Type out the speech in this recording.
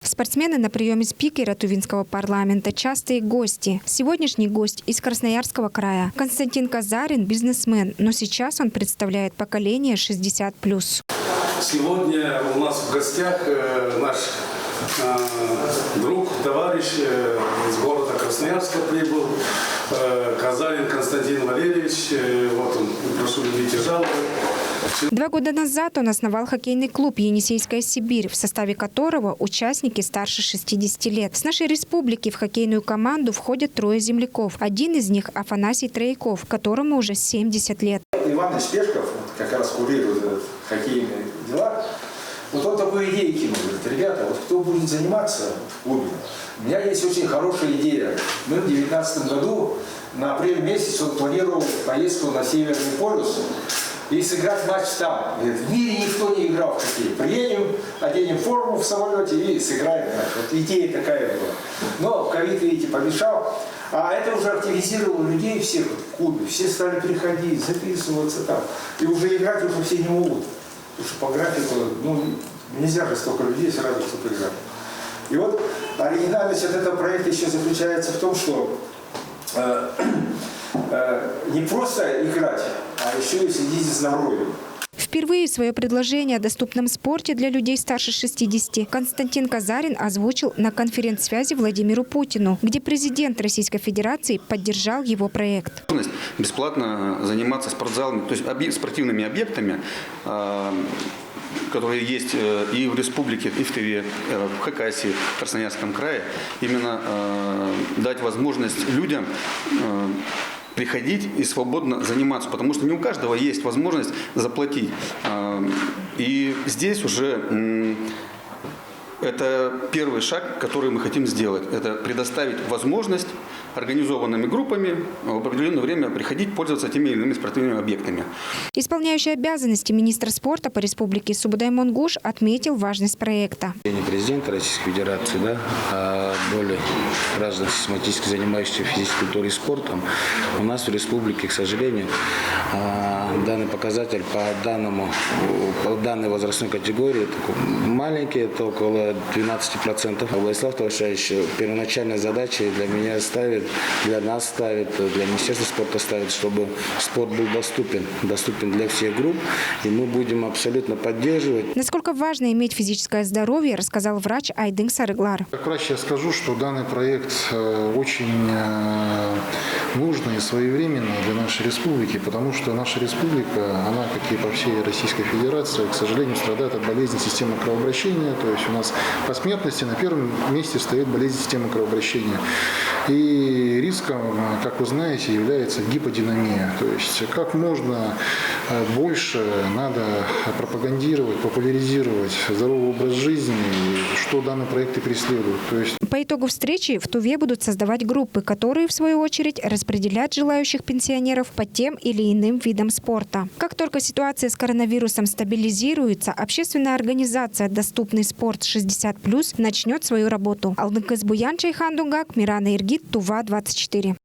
Спортсмены на приеме спикера Тувинского парламента – частые гости. Сегодняшний гость из Красноярского края. Константин Казарин – бизнесмен, но сейчас он представляет поколение 60+. Сегодня у нас в гостях наш друг, товарищ из города Красноярска прибыл, Казарин Константин Валерьевич. Вот он, прошу любить и жаловать. 2 года назад он основал хоккейный клуб «Енисейская Сибирь», в составе которого участники старше 60 лет. С нашей республики в хоккейную команду входят 3 земляков. Один из них – Афанасий Трояков, которому уже 70 лет. Иван Спешков как раз курирует хоккейные дела. Вот он такую идею кинул. Говорит: ребята, вот кто будет заниматься в клубе? У меня есть очень хорошая идея. Мы в 2019 году на апрель месяц он планировал поездку на Северный полюс и сыграть матч там. Говорит: в мире никто не играл в хоккей. Приедем, оденем форму в самолете и сыграем матч. Вот идея такая была. Но ковид, видите, помешал. А это уже активизировало людей всех в клубе. Все стали приходить, записываться там. И уже играть уже все не могут. Потому что по графику, нельзя же столько людей сразу чтобы играть. И вот оригинальность от этого проекта еще заключается в том, что не просто играть, а еще и следить за здоровьем. Впервые свое предложение о доступном спорте для людей старше 60 Константин Казарин озвучил на конференц-связи Владимиру Путину, где президент Российской Федерации поддержал его проект. Бесплатно заниматься спортзалами, то есть спортивными объектами, которые есть и в республике, и в Тыве, в Хакасии, в Красноярском крае, именно дать возможность людям приходить и свободно заниматься, потому что не у каждого есть возможность заплатить. И здесь уже это первый шаг, который мы хотим сделать. Это предоставить возможность организованными группами в определенное время приходить пользоваться теми или иными спортивными объектами. Исполняющий обязанности министра спорта по республике Субудай Монгуш отметил важность проекта. Я не президент Российской Федерации, а более граждан систематически занимающихся физической культурой и спортом. У нас в республике, к сожалению, данный показатель по данной возрастной категории маленький, это около 12%. Владислав Тавашевич первоначальной задачей для меня ставит, для нас ставит, для Министерства спорта ставит, чтобы спорт был доступен для всех групп, и мы будем абсолютно поддерживать. Насколько важно иметь физическое здоровье, рассказал врач Айдын Сарыглар. Как врач я скажу, что данный проект очень нужный и своевременный для нашей республики, потому что наша республика, она, как и по всей Российской Федерации, к сожалению, страдает от болезни системы кровообращения. То есть у нас по смертности на первом месте стоит болезнь системы кровообращения. И риском, как вы знаете, является гиподинамия. То есть как можно больше надо пропагандировать, популяризировать здоровый образ жизни, что данный проект и преследует. По итогу встречи в Туве будут создавать группы, которые, в свою очередь, распределят желающих пенсионеров по тем или иным видам спорта. Как только ситуация с коронавирусом стабилизируется, общественная организация «Доступный спорт 60+» начнет свою работу. Алдынкыз Буян, Чайхан Дунгак, Мирана Иргит, Тува 24.